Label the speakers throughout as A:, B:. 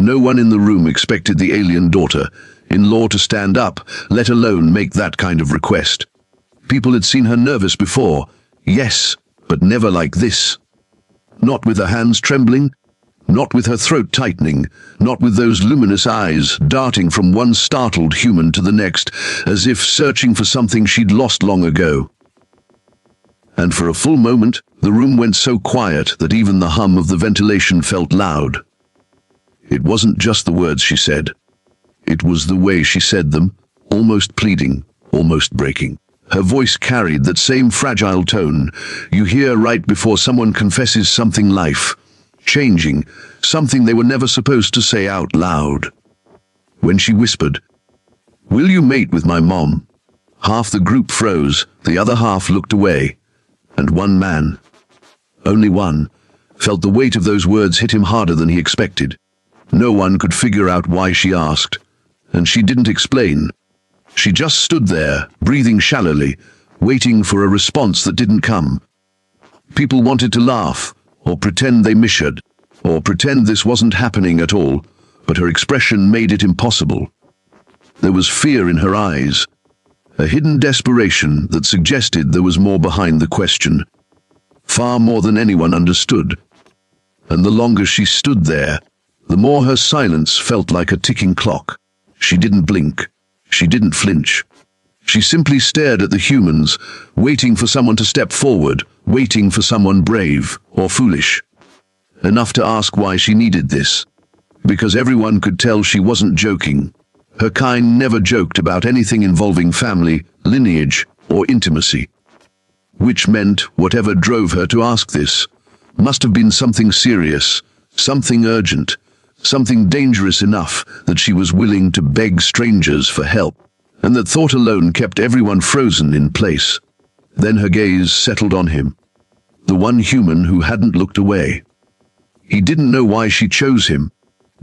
A: No one in the room expected the alien daughter-in-law to stand up, let alone make that kind of request. People had seen her nervous before, yes, but never like this. Not with her hands trembling, not with her throat tightening, not with those luminous eyes darting from one startled human to the next, as if searching for something she'd lost long ago. And for a full moment, the room went so quiet that even the hum of the ventilation felt loud. It wasn't just the words she said. It was the way she said them, almost pleading, almost breaking. Her voice carried that same fragile tone you hear right before someone confesses something life-changing, something they were never supposed to say out loud. When she whispered, "Will you mate with my mom?" half the group froze, the other half looked away, and one man, only one, felt the weight of those words hit him harder than he expected. No one could figure out why she asked, and she didn't explain. She just stood there, breathing shallowly, waiting for a response that didn't come. People wanted to laugh, or pretend they misheard, or pretend this wasn't happening at all, but her expression made it impossible. There was fear in her eyes, a hidden desperation that suggested there was more behind the question, far more than anyone understood. And the longer she stood there, the more her silence felt like a ticking clock. She didn't blink. She didn't flinch. She simply stared at the humans, waiting for someone to step forward, waiting for someone brave or foolish. Enough to ask why she needed this. Because everyone could tell she wasn't joking. Her kind never joked about anything involving family, lineage, or intimacy. Which meant whatever drove her to ask this must have been something serious, something urgent, something dangerous enough that she was willing to beg strangers for help, and that thought alone kept everyone frozen in place. Then her gaze settled on him, the one human who hadn't looked away. He didn't know why she chose him,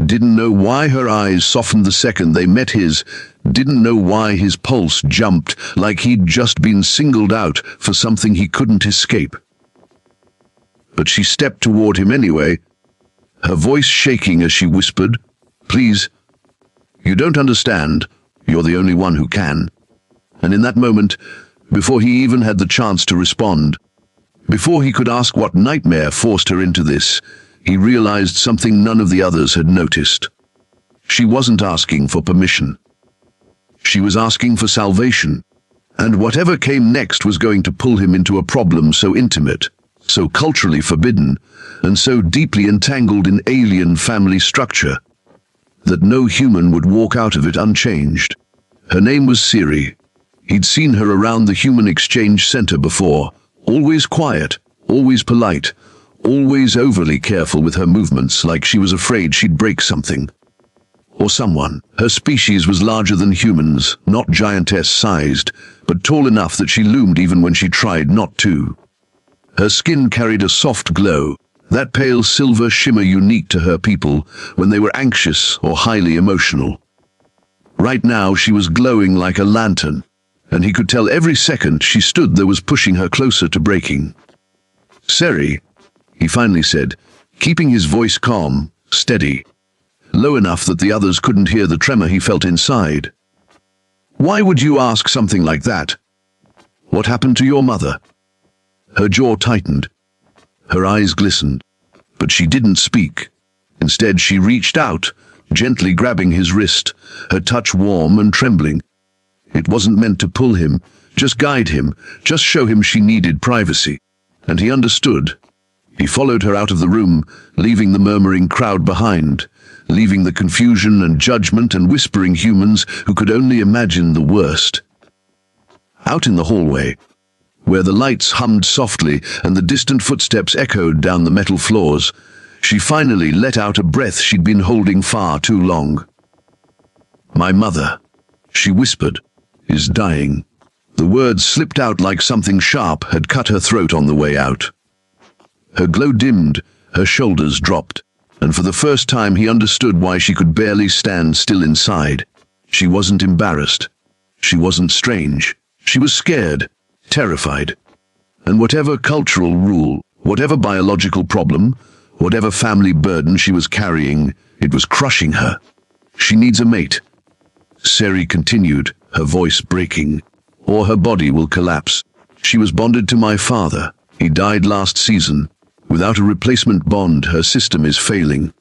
A: didn't know why her eyes softened the second they met his, didn't know why his pulse jumped like he'd just been singled out for something he couldn't escape. But she stepped toward him anyway, her voice shaking as she whispered, "Please, you don't understand. You're the only one who can." And in that moment, before he even had the chance to respond, before he could ask what nightmare forced her into this, he realized something none of the others had noticed. She wasn't asking for permission. She was asking for salvation, and whatever came next was going to pull him into a problem so intimate, so culturally forbidden, and so deeply entangled in alien family structure, that no human would walk out of it unchanged. Her name was Siri. He'd seen her around the Human Exchange Center before, always quiet, always polite, always overly careful with her movements, like she was afraid she'd break something. Or someone. Her species was larger than humans, not giantess-sized, but tall enough that she loomed even when she tried not to. Her skin carried a soft glow, that pale silver shimmer unique to her people when they were anxious or highly emotional. Right now she was glowing like a lantern, and he could tell every second she stood there was pushing her closer to breaking. "Seri," he finally said, keeping his voice calm, steady, low enough that the others couldn't hear the tremor he felt inside. "Why would you ask something like that? What happened to your mother?" Her jaw tightened. Her eyes glistened, but she didn't speak. Instead, she reached out, gently grabbing his wrist, her touch warm and trembling. It wasn't meant to pull him, just guide him, just show him she needed privacy. And he understood. He followed her out of the room, leaving the murmuring crowd behind, leaving the confusion and judgment and whispering humans who could only imagine the worst. Out in the hallway, where the lights hummed softly and the distant footsteps echoed down the metal floors, she finally let out a breath she'd been holding far too long. "My mother," she whispered, "is dying." The words slipped out like something sharp had cut her throat on the way out. Her glow dimmed, her shoulders dropped, and for the first time he understood why she could barely stand still inside. She wasn't embarrassed. She wasn't strange. She was scared. Terrified. And whatever cultural rule, whatever biological problem, whatever family burden she was carrying, It was crushing her. She needs a mate. Seri continued, her voice breaking. Or her body will collapse. She was bonded to my father. He died last season. Without a replacement bond, her system is failing.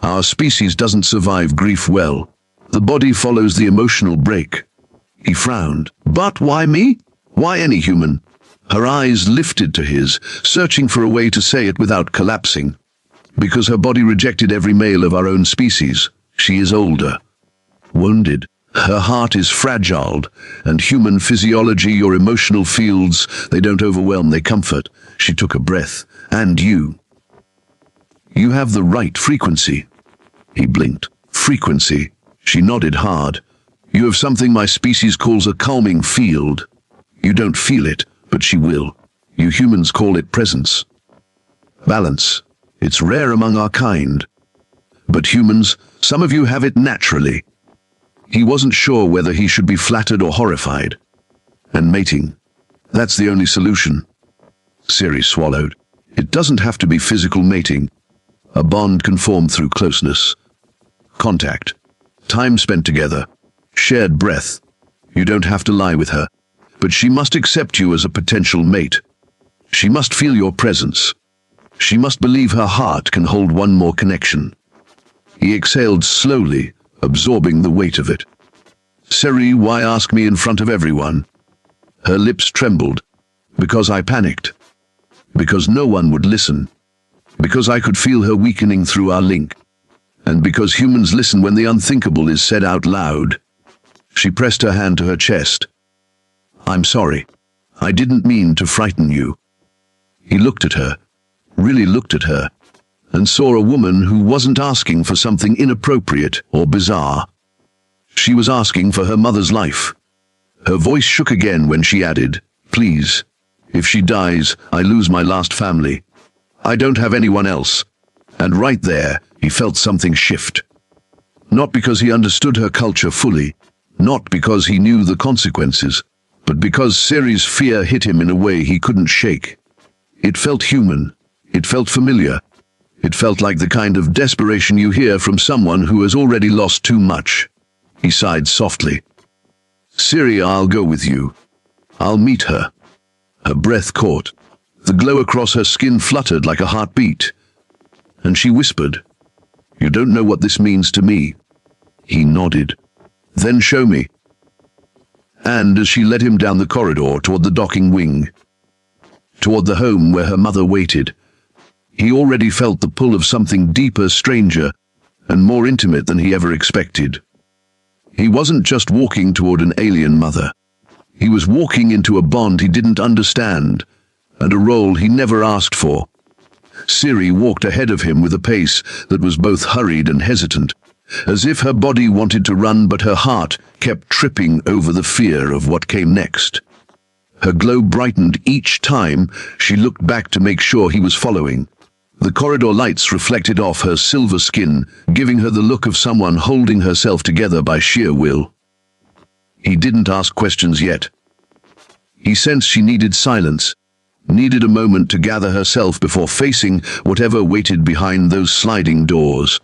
A: Our species doesn't survive grief well. The body follows the emotional break. He frowned. But why me? Why any human? Her eyes lifted to his, searching for a way to say it without collapsing. Because her body rejected every male of our own species. She is older. Wounded. Her heart is fragile, and human physiology, your emotional fields, they don't overwhelm, they comfort. She took a breath. And you. You have the right frequency. He blinked. Frequency. She nodded hard. You have something my species calls a calming field. You don't feel it, but she will. You humans call it presence. Balance. It's rare among our kind. But humans, some of you have it naturally. He wasn't sure whether he should be flattered or horrified. And mating. That's the only solution. Siri swallowed. It doesn't have to be physical mating. A bond can form through closeness. Contact. Time spent together. Shared breath. You don't have to lie with her. But she must accept you as a potential mate. She must feel your presence. She must believe her heart can hold one more connection. He exhaled slowly, absorbing the weight of it. Seri, why ask me in front of everyone? Her lips trembled. Because I panicked. Because no one would listen. Because I could feel her weakening through our link. And because humans listen when the unthinkable is said out loud. She pressed her hand to her chest. I'm sorry. I didn't mean to frighten you. He looked at her, really looked at her, and saw a woman who wasn't asking for something inappropriate or bizarre. She was asking for her mother's life. Her voice shook again when she added, Please, if she dies, I lose my last family. I don't have anyone else. And right there, he felt something shift. Not because he understood her culture fully, not because he knew the consequences, but because Seri's fear hit him in a way he couldn't shake. It felt human. It felt familiar. It felt like the kind of desperation you hear from someone who has already lost too much. He sighed softly. Siri, I'll go with you. I'll meet her. Her breath caught. The glow across her skin fluttered like a heartbeat. And she whispered, You don't know what this means to me. He nodded. Then show me. And as she led him down the corridor toward the docking wing, toward the home where her mother waited, he already felt the pull of something deeper, stranger, and more intimate than he ever expected. He wasn't just walking toward an alien mother. He was walking into a bond he didn't understand, and a role he never asked for. Siri walked ahead of him with a pace that was both hurried and hesitant, as if her body wanted to run but her heart kept tripping over the fear of what came next. Her glow brightened each time she looked back to make sure he was following. The corridor lights reflected off her silver skin, giving her the look of someone holding herself together by sheer will. He didn't ask questions yet. He sensed she needed silence, needed a moment to gather herself before facing whatever waited behind those sliding doors.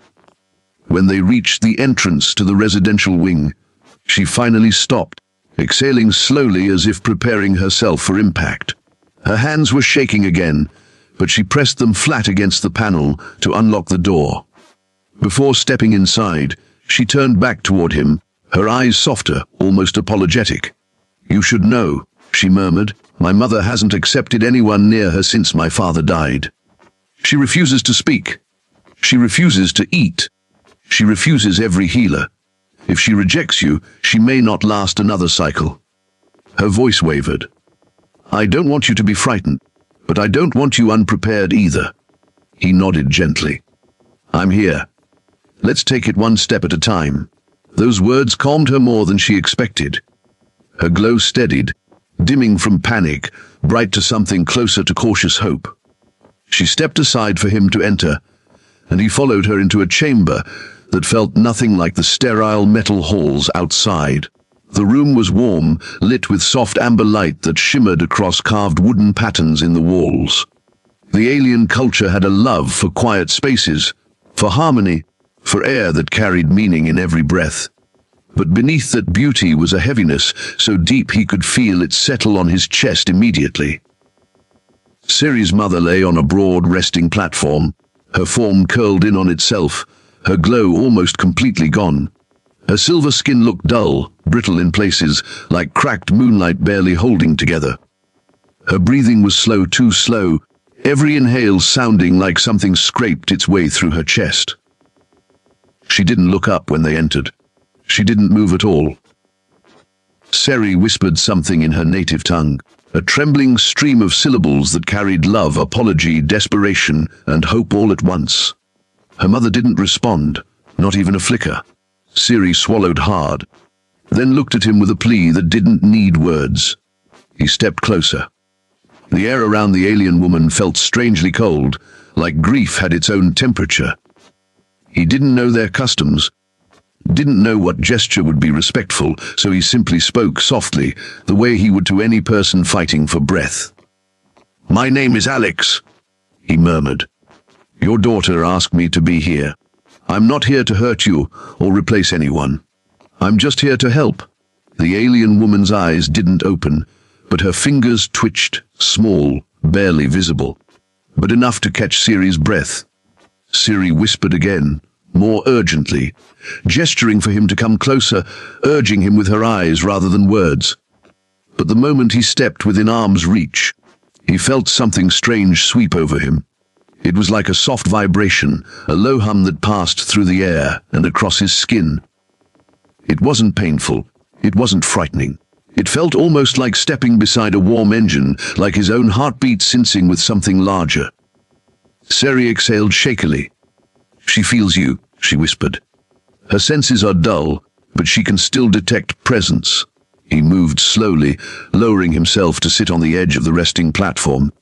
A: When they reached the entrance to the residential wing, she finally stopped, exhaling slowly as if preparing herself for impact. Her hands were shaking again, but she pressed them flat against the panel to unlock the door. Before stepping inside, she turned back toward him, her eyes softer, almost apologetic. You should know, she murmured, my mother hasn't accepted anyone near her since my father died. She refuses to speak. She refuses to eat. She refuses every healer. If she rejects you, she may not last another cycle. Her voice wavered. I don't want you to be frightened, but I don't want you unprepared either. He nodded gently. I'm here. Let's take it one step at a time. Those words calmed her more than she expected. Her glow steadied, dimming from panic, bright to something closer to cautious hope. She stepped aside for him to enter, and he followed her into a chamber that felt nothing like the sterile metal halls outside. The room was warm, lit with soft amber light that shimmered across carved wooden patterns in the walls. The alien culture had a love for quiet spaces, for harmony, for air that carried meaning in every breath. But beneath that beauty was a heaviness so deep he could feel it settle on his chest immediately. Siri's mother lay on a broad resting platform, her form curled in on itself, her glow almost completely gone. Her silver skin looked dull, brittle in places, like cracked moonlight barely holding together. Her breathing was slow, too slow, every inhale sounding like something scraped its way through her chest. She didn't look up when they entered. She didn't move at all. Siri whispered something in her native tongue, a trembling stream of syllables that carried love, apology, desperation, and hope all at once. Her mother didn't respond, not even a flicker. Siri swallowed hard, then looked at him with a plea that didn't need words. He stepped closer. The air around the alien woman felt strangely cold, like grief had its own temperature. He didn't know their customs, didn't know what gesture would be respectful, so he simply spoke softly, the way he would to any person fighting for breath. "My name is Alex," he murmured. "Your daughter asked me to be here. I'm not here to hurt you or replace anyone. I'm just here to help." The alien woman's eyes didn't open, but her fingers twitched, small, barely visible, but enough to catch Siri's breath. Siri whispered again, more urgently, gesturing for him to come closer, urging him with her eyes rather than words. But the moment he stepped within arm's reach, he felt something strange sweep over him. It was like a soft vibration, a low hum that passed through the air and across his skin. It wasn't painful, it wasn't frightening. It felt almost like stepping beside a warm engine, like his own heartbeat sensing with something larger. Siri exhaled shakily. "She feels you," she whispered. "Her senses are dull, but she can still detect presence." He moved slowly, lowering himself to sit on the edge of the resting platform.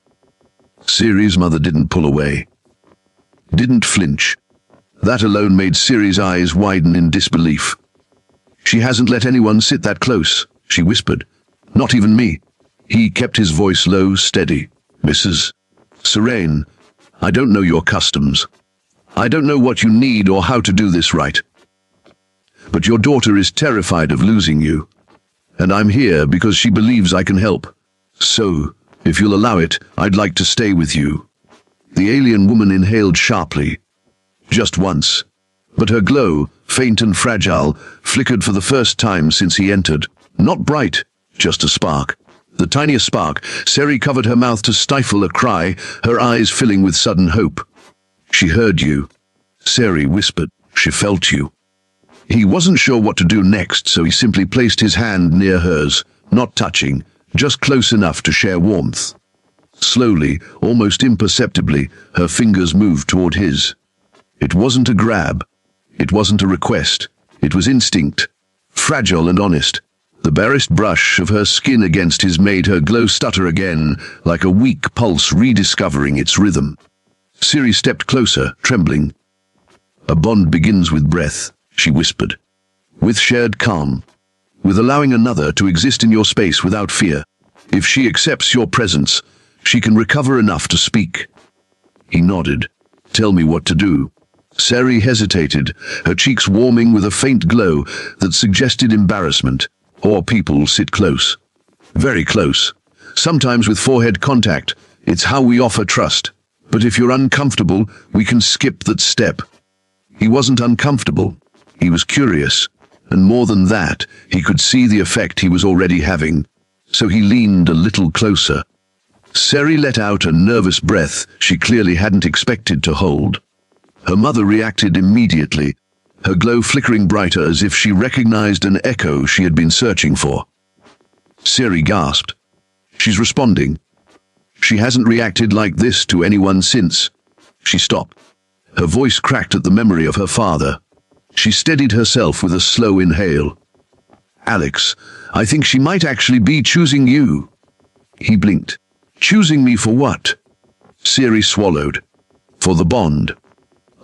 A: Siri's mother didn't pull away, didn't flinch. That alone made Siri's eyes widen in disbelief. "She hasn't let anyone sit that close," she whispered. "Not even me." He kept his voice low, steady. "Mrs. Serene, I don't know your customs. I don't know what you need or how to do this right. But your daughter is terrified of losing you. And I'm here because she believes I can help. So, if you'll allow it, I'd like to stay with you." The alien woman inhaled sharply. Just once. But her glow, faint and fragile, flickered for the first time since he entered. Not bright, just a spark. The tiniest spark. Siri covered her mouth to stifle a cry, her eyes filling with sudden hope. "She heard you," Siri whispered. "She felt you." He wasn't sure what to do next, so he simply placed his hand near hers, not touching, just close enough to share warmth. Slowly, almost imperceptibly, her fingers moved toward his. It wasn't a grab. It wasn't a request. It was instinct, fragile and honest. The barest brush of her skin against his made her glow stutter again, like a weak pulse rediscovering its rhythm. Siri stepped closer, trembling. "A bond begins with breath," she whispered. "With shared calm. With allowing another to exist in your space without fear. If she accepts your presence, she can recover enough to speak." He nodded. "Tell me what to do." Siri hesitated, her cheeks warming with a faint glow that suggested embarrassment. "Or people sit close. Very close. Sometimes with forehead contact. It's how we offer trust. But if you're uncomfortable, we can skip that step." He wasn't uncomfortable. He was curious. And more than that, he could see the effect he was already having. So he leaned a little closer. Siri let out a nervous breath she clearly hadn't expected to hold. Her mother reacted immediately, her glow flickering brighter as if she recognized an echo she had been searching for. Siri gasped. "She's responding. She hasn't reacted like this to anyone since." She stopped. Her voice cracked at the memory of her father. She steadied herself with a slow inhale. "Alex, I think she might actually be choosing you." He blinked. "Choosing me for what?" Siri swallowed. "For the bond."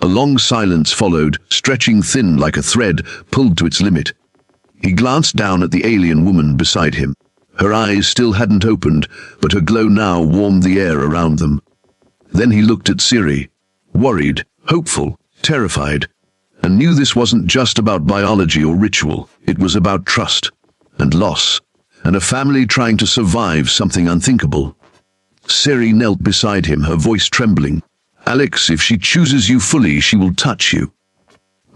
A: A long silence followed, stretching thin like a thread pulled to its limit. He glanced down at the alien woman beside him. Her eyes still hadn't opened, but her glow now warmed the air around them. Then he looked at Siri, worried, hopeful, terrified, and knew this wasn't just about biology or ritual. It was about trust and loss, and a family trying to survive something unthinkable. Siri knelt beside him, her voice trembling. "Alex, if she chooses you fully, she will touch you.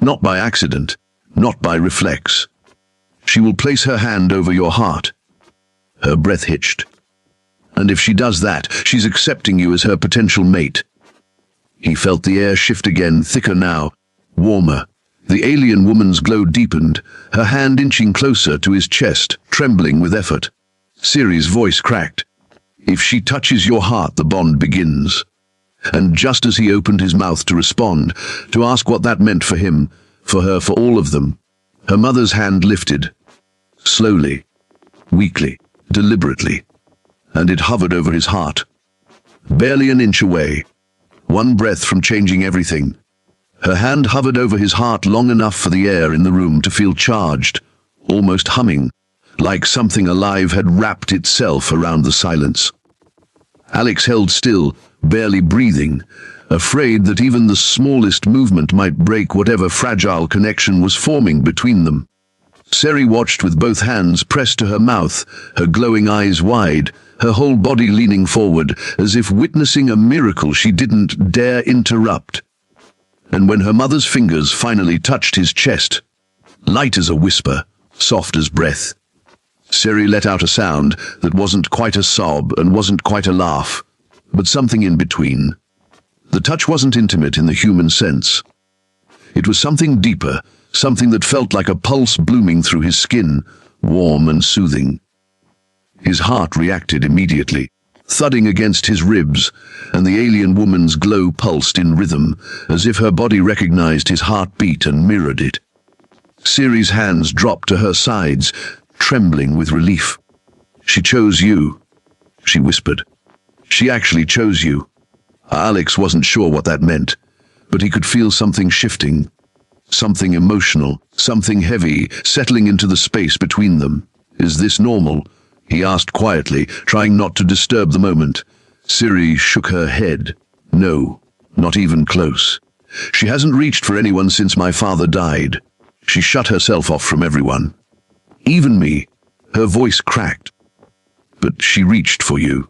A: Not by accident, not by reflex. She will place her hand over your heart." Her breath hitched. "And if she does that, she's accepting you as her potential mate." He felt the air shift again, thicker now, warmer. The alien woman's glow deepened, her hand inching closer to his chest, trembling with effort. Siri's voice cracked. "If she touches your heart, the bond begins." And just as he opened his mouth to respond, to ask what that meant for him, for her, for all of them, her mother's hand lifted. Slowly, weakly, deliberately, and it hovered over his heart. Barely an inch away, one breath from changing everything. Her hand hovered over his heart long enough for the air in the room to feel charged, almost humming, like something alive had wrapped itself around the silence. Alex held still, barely breathing, afraid that even the smallest movement might break whatever fragile connection was forming between them. Siri watched with both hands pressed to her mouth, her glowing eyes wide, her whole body leaning forward, as if witnessing a miracle she didn't dare interrupt. And when her mother's fingers finally touched his chest, light as a whisper, soft as breath, Siri let out a sound that wasn't quite a sob and wasn't quite a laugh, but something in between. The touch wasn't intimate in the human sense. It was something deeper, something that felt like a pulse blooming through his skin, warm and soothing. His heart reacted immediately, thudding against his ribs, and the alien woman's glow pulsed in rhythm, as if her body recognized his heartbeat and mirrored it. Siri's hands dropped to her sides, trembling with relief. "She chose you," she whispered. "She actually chose you." Alex wasn't sure what that meant, but he could feel something shifting, something emotional, something heavy, settling into the space between them. "Is this normal?" he asked quietly, trying not to disturb the moment. Siri shook her head. "No, not even close. She hasn't reached for anyone since my father died. She shut herself off from everyone. Even me." Her voice cracked. "But she reached for you."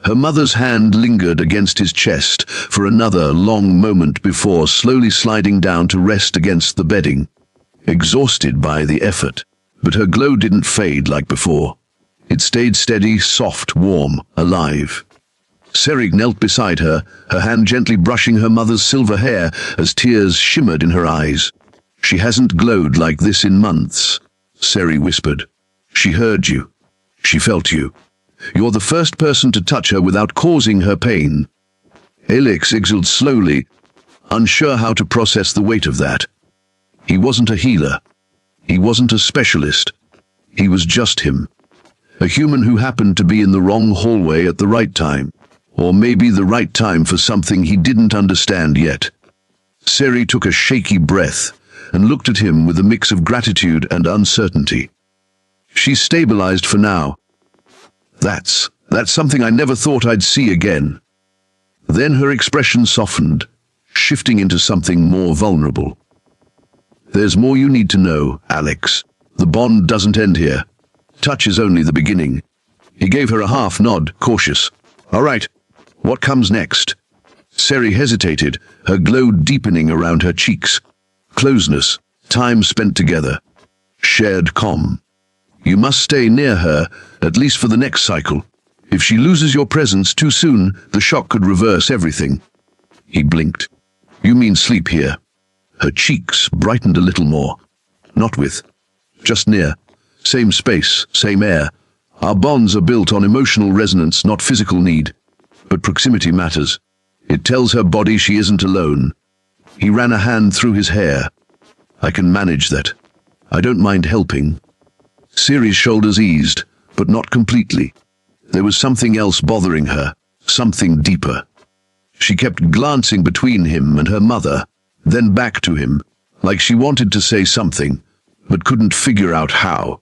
A: Her mother's hand lingered against his chest for another long moment before slowly sliding down to rest against the bedding, exhausted by the effort. But her glow didn't fade like before. It stayed steady, soft, warm, alive. Siri knelt beside her, her hand gently brushing her mother's silver hair as tears shimmered in her eyes. "She hasn't glowed like this in months," Siri whispered. "She heard you. She felt you. You're the first person to touch her without causing her pain." Alex exhaled slowly, unsure how to process the weight of that. He wasn't a healer. He wasn't a specialist. He was just him. A human who happened to be in the wrong hallway at the right time. Or maybe the right time for something he didn't understand yet. Siri took a shaky breath and looked at him with a mix of gratitude and uncertainty. "She's stabilized for now. That's something I never thought I'd see again." Then her expression softened, shifting into something more vulnerable. "There's more you need to know, Alex. The bond doesn't end here. Touch is only the beginning." He gave her a half nod, cautious. "All right, what comes next?" Siri hesitated, her glow deepening around her cheeks. Closeness, time spent together, shared calm. "You must stay near her, at least for the next cycle. If she loses your presence too soon, the shock could reverse everything." He blinked. "You mean sleep here?" Her cheeks brightened a little more. "Not with. Just near. Same space, same air. Our bonds are built on emotional resonance, not physical need. But proximity matters. It tells her body she isn't alone." He ran a hand through his hair. "I can manage that. I don't mind helping." Siri's shoulders eased, but not completely. There was something else bothering her, something deeper. She kept glancing between him and her mother, then back to him, like she wanted to say something, but couldn't figure out how.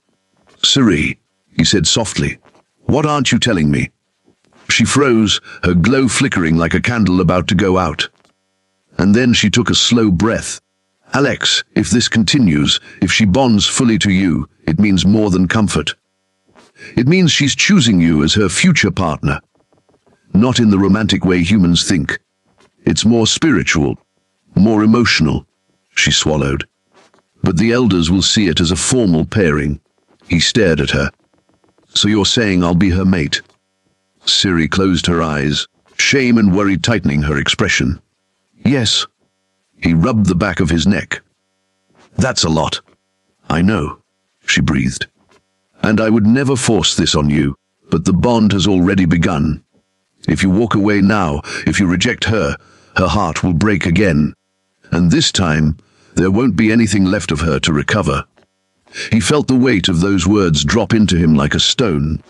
A: "Siri," he said softly, "what aren't you telling me?" She froze, her glow flickering like a candle about to go out. And then she took a slow breath. Alex, if this continues, if she bonds fully to you, it means more than comfort. It means she's choosing you as her future partner. Not in the romantic way humans think. It's more spiritual, more emotional. She swallowed. But the elders will see it as a formal pairing. He stared at her. So you're saying I'll be her mate? Siri closed her eyes, shame and worry tightening her expression. Yes. He rubbed the back of his neck. That's a lot. I know, she breathed. And I would never force this on you, but the bond has already begun. If you walk away now, if you reject her, her heart will break again. And this time, there won't be anything left of her to recover. He felt the weight of those words drop into him like a stone.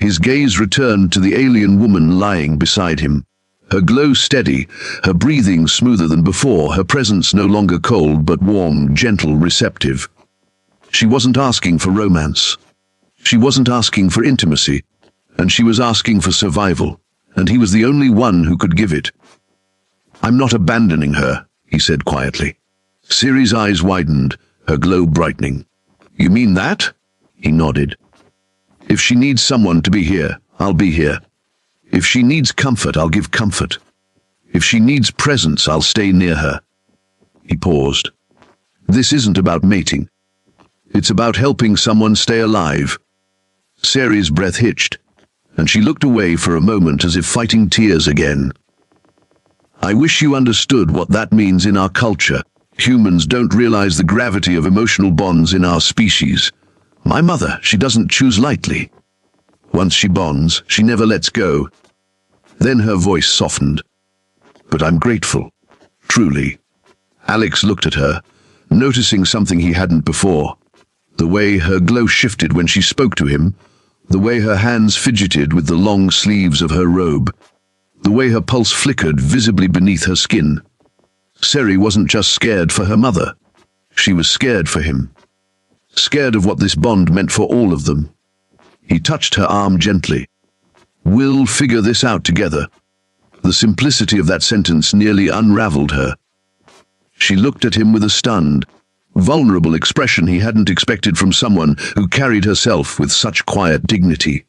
A: His gaze returned to the alien woman lying beside him. Her glow steady, her breathing smoother than before, her presence no longer cold but warm, gentle, receptive. She wasn't asking for romance. She wasn't asking for intimacy. And she was asking for survival. And he was the only one who could give it. I'm not abandoning her, he said quietly. Siri's eyes widened, her glow brightening. You mean that? He nodded. If she needs someone to be here, I'll be here. If she needs comfort, I'll give comfort. If she needs presence, I'll stay near her. He paused. This isn't about mating. It's about helping someone stay alive. Siri's breath hitched, and she looked away for a moment as if fighting tears again. I wish you understood what that means in our culture. Humans don't realize the gravity of emotional bonds in our species. My mother, she doesn't choose lightly. Once she bonds, she never lets go. Then her voice softened. But I'm grateful. Truly. Alex looked at her, noticing something he hadn't before. The way her glow shifted when she spoke to him, the way her hands fidgeted with the long sleeves of her robe, the way her pulse flickered visibly beneath her skin. Siri wasn't just scared for her mother. She was scared for him. Scared of what this bond meant for all of them. He touched her arm gently. We'll figure this out together. The simplicity of that sentence nearly unraveled her. She looked at him with a stunned, vulnerable expression he hadn't expected from someone who carried herself with such quiet dignity.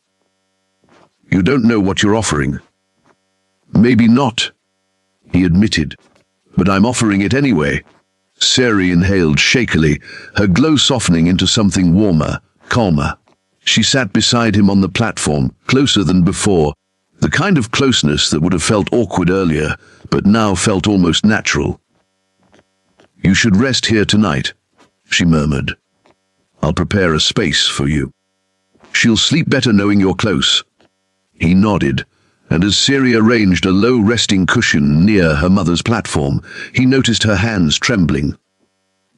A: You don't know what you're offering. Maybe not, he admitted, but I'm offering it anyway. Siri inhaled shakily, her glow softening into something warmer, calmer. She sat beside him on the platform, closer than before, the kind of closeness that would have felt awkward earlier, but now felt almost natural. You should rest here tonight, she murmured. I'll prepare a space for you. She'll sleep better knowing you're close. He nodded, and as Siri arranged a low resting cushion near her mother's platform, he noticed her hands trembling.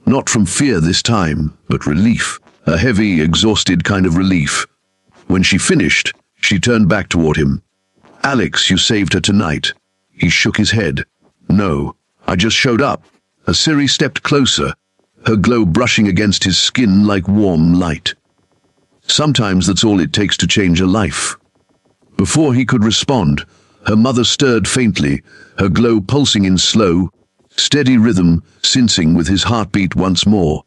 A: Not from fear this time, but relief, a heavy, exhausted kind of relief. When she finished, she turned back toward him. Alex, you saved her tonight. He shook his head. No, I just showed up. As Siri stepped closer, her glow brushing against his skin like warm light. Sometimes that's all it takes to change a life. Before he could respond, her mother stirred faintly, her glow pulsing in slow, steady rhythm, syncing with his heartbeat once more.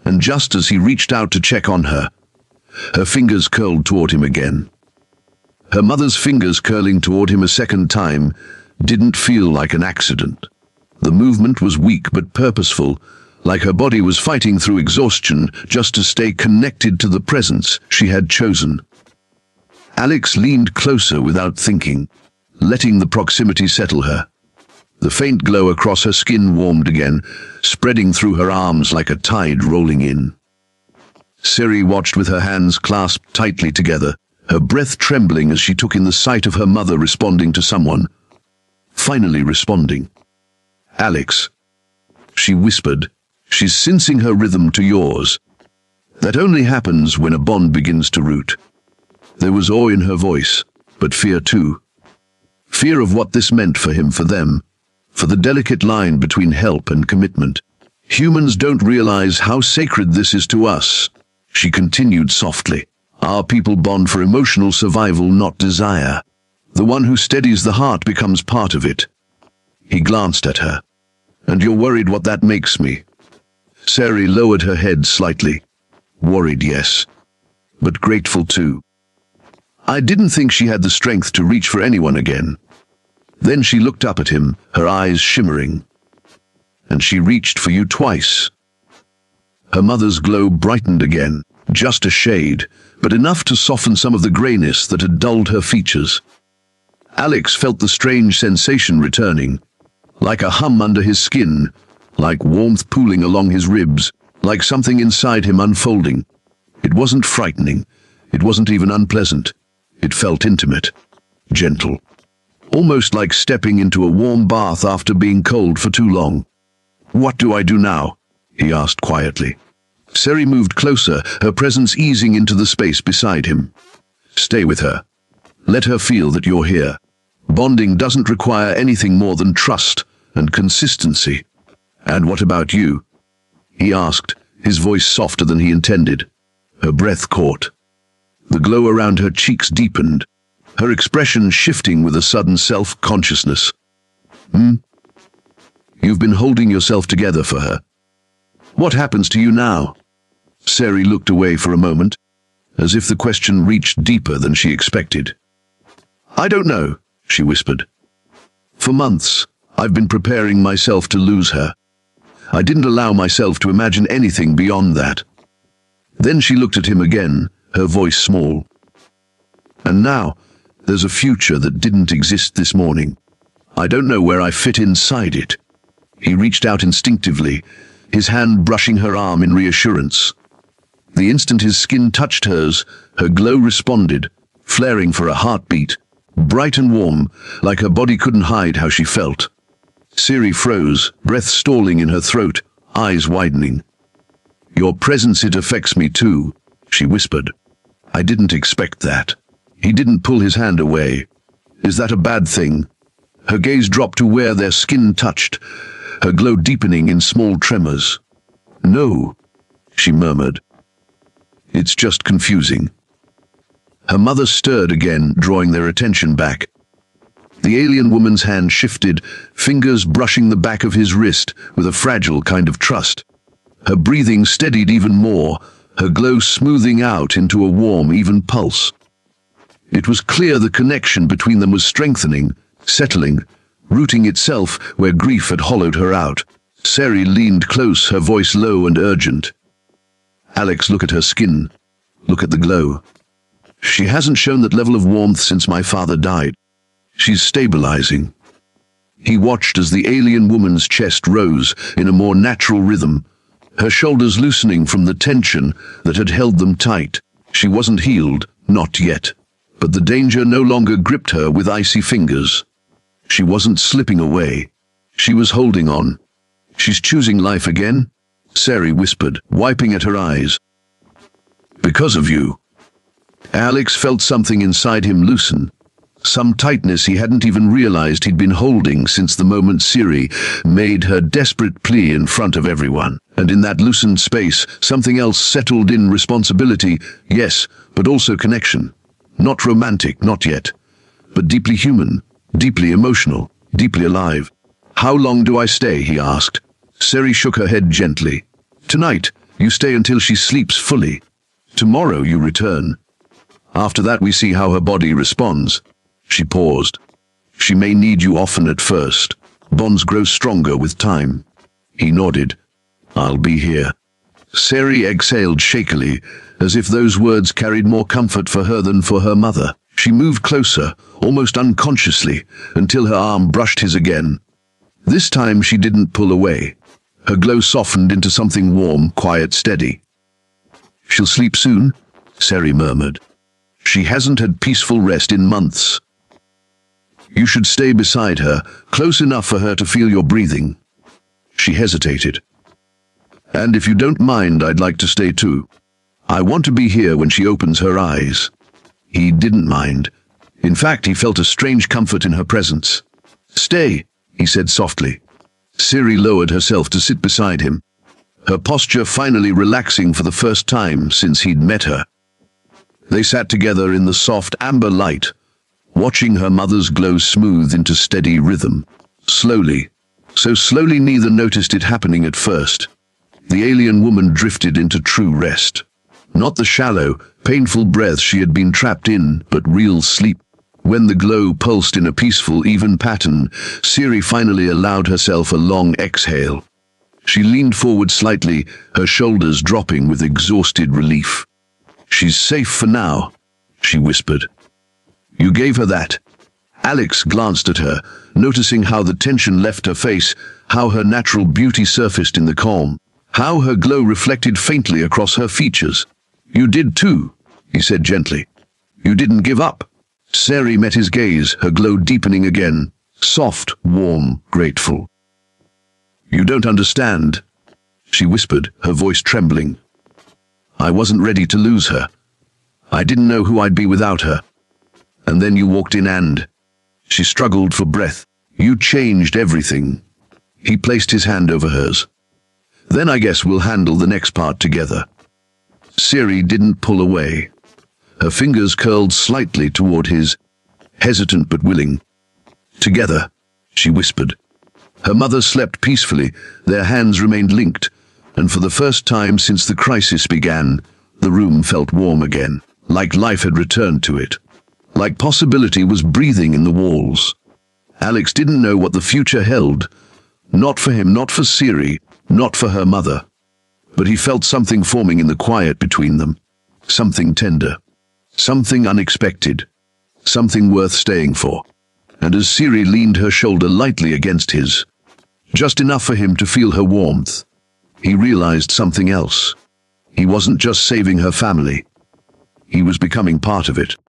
A: And just as he reached out to check on her, her fingers curled toward him again. Her mother's fingers curling toward him a second time didn't feel like an accident. The movement was weak but purposeful, like her body was fighting through exhaustion just to stay connected to the presence she had chosen. Alex leaned closer without thinking, letting the proximity settle her. The faint glow across her skin warmed again, spreading through her arms like a tide rolling in. Siri watched with her hands clasped tightly together, her breath trembling as she took in the sight of her mother responding to someone. Finally responding. Alex, she whispered, she's sensing her rhythm to yours. That only happens when a bond begins to root. There was awe in her voice, but fear too. Fear of what this meant for him, for them, for the delicate line between help and commitment. Humans don't realize how sacred this is to us, she continued softly. Our people bond for emotional survival, not desire. The one who steadies the heart becomes part of it. He glanced at her. And you're worried what that makes me. Sari lowered her head slightly. Worried, yes, but grateful too. I didn't think she had the strength to reach for anyone again. Then she looked up at him, her eyes shimmering. And she reached for you twice. Her mother's glow brightened again, just a shade, but enough to soften some of the grayness that had dulled her features. Alex felt the strange sensation returning, like a hum under his skin, like warmth pooling along his ribs, like something inside him unfolding. It wasn't frightening. It wasn't even unpleasant. It felt intimate, gentle, almost like stepping into a warm bath after being cold for too long. What do I do now? He asked quietly. Sari moved closer, her presence easing into the space beside him. Stay with her. Let her feel that you're here. Bonding doesn't require anything more than trust and consistency. And what about you? He asked, his voice softer than he intended. Her breath caught. The glow around her cheeks deepened, her expression shifting with a sudden self-consciousness. You've been holding yourself together for her. What happens to you now? Sari looked away for a moment, as if the question reached deeper than she expected. I don't know, she whispered. For months, I've been preparing myself to lose her. I didn't allow myself to imagine anything beyond that. Then she looked at him again, her voice small. And now, there's a future that didn't exist this morning. I don't know where I fit inside it. He reached out instinctively, his hand brushing her arm in reassurance. The instant his skin touched hers, her glow responded, flaring for a heartbeat, bright and warm, like her body couldn't hide how she felt. Sari froze, breath stalling in her throat, eyes widening. Your presence, it affects me too, she whispered. I didn't expect that. He didn't pull his hand away. Is that a bad thing? Her gaze dropped to where their skin touched, her glow deepening in small tremors. No, she murmured. It's just confusing. Her mother stirred again, drawing their attention back. The alien woman's hand shifted, fingers brushing the back of his wrist with a fragile kind of trust. Her breathing steadied even more, her glow smoothing out into a warm, even pulse. It was clear the connection between them was strengthening, settling, rooting itself where grief had hollowed her out. Sari leaned close, her voice low and urgent. Alex, look at her skin. Look at the glow. She hasn't shown that level of warmth since my father died. She's stabilizing. He watched as the alien woman's chest rose in a more natural rhythm, her shoulders loosening from the tension that had held them tight. She wasn't healed, not yet, but the danger no longer gripped her with icy fingers. She wasn't slipping away. She was holding on. She's choosing life again? Sari whispered, wiping at her eyes. Because of you. Alex felt something inside him loosen. Some tightness he hadn't even realized he'd been holding since the moment Sari made her desperate plea in front of everyone. And in that loosened space, something else settled in: responsibility, yes, but also connection. Not romantic, not yet, but deeply human, deeply emotional, deeply alive. How long do I stay? He asked. Sari shook her head gently. Tonight, you stay until she sleeps fully. Tomorrow you return. After that we see how her body responds. She paused. She may need you often at first. Bonds grow stronger with time. He nodded. I'll be here. Sari exhaled shakily, as if those words carried more comfort for her than for her mother. She moved closer, almost unconsciously, until her arm brushed his again. This time she didn't pull away. Her glow softened into something warm, quiet, steady. She'll sleep soon, Sari murmured. She hasn't had peaceful rest in months. You should stay beside her, close enough for her to feel your breathing. She hesitated. And if you don't mind, I'd like to stay too. I want to be here when she opens her eyes. He didn't mind. In fact, he felt a strange comfort in her presence. Stay, he said softly. Sari lowered herself to sit beside him, her posture finally relaxing for the first time since he'd met her. They sat together in the soft amber light, watching her mother's glow smooth into steady rhythm. Slowly, So slowly neither noticed it happening at first. The alien woman drifted into true rest. Not the shallow, painful breath she had been trapped in, but real sleep. When the glow pulsed in a peaceful, even pattern, Siri finally allowed herself a long exhale. She leaned forward slightly, her shoulders dropping with exhausted relief. "She's safe for now," she whispered. "You gave her that?" Alex glanced at her, noticing how the tension left her face, how her natural beauty surfaced in the calm, how her glow reflected faintly across her features. "You did too," he said gently. "You didn't give up." Siri met his gaze, her glow deepening again, soft, warm, grateful. "You don't understand," she whispered, her voice trembling. "I wasn't ready to lose her. I didn't know who I'd be without her. And then you walked in and—" She struggled for breath. "You changed everything." He placed his hand over hers. "Then I guess we'll handle the next part together." Siri didn't pull away. Her fingers curled slightly toward his, hesitant but willing. "Together," she whispered. Her mother slept peacefully, their hands remained linked, and for the first time since the crisis began, the room felt warm again, like life had returned to it. Like possibility was breathing in the walls. Alex didn't know what the future held. Not for him, not for Siri, not for her mother. But he felt something forming in the quiet between them. Something tender. Something unexpected. Something worth staying for. And as Siri leaned her shoulder lightly against his, just enough for him to feel her warmth, he realized something else. He wasn't just saving her family. He was becoming part of it.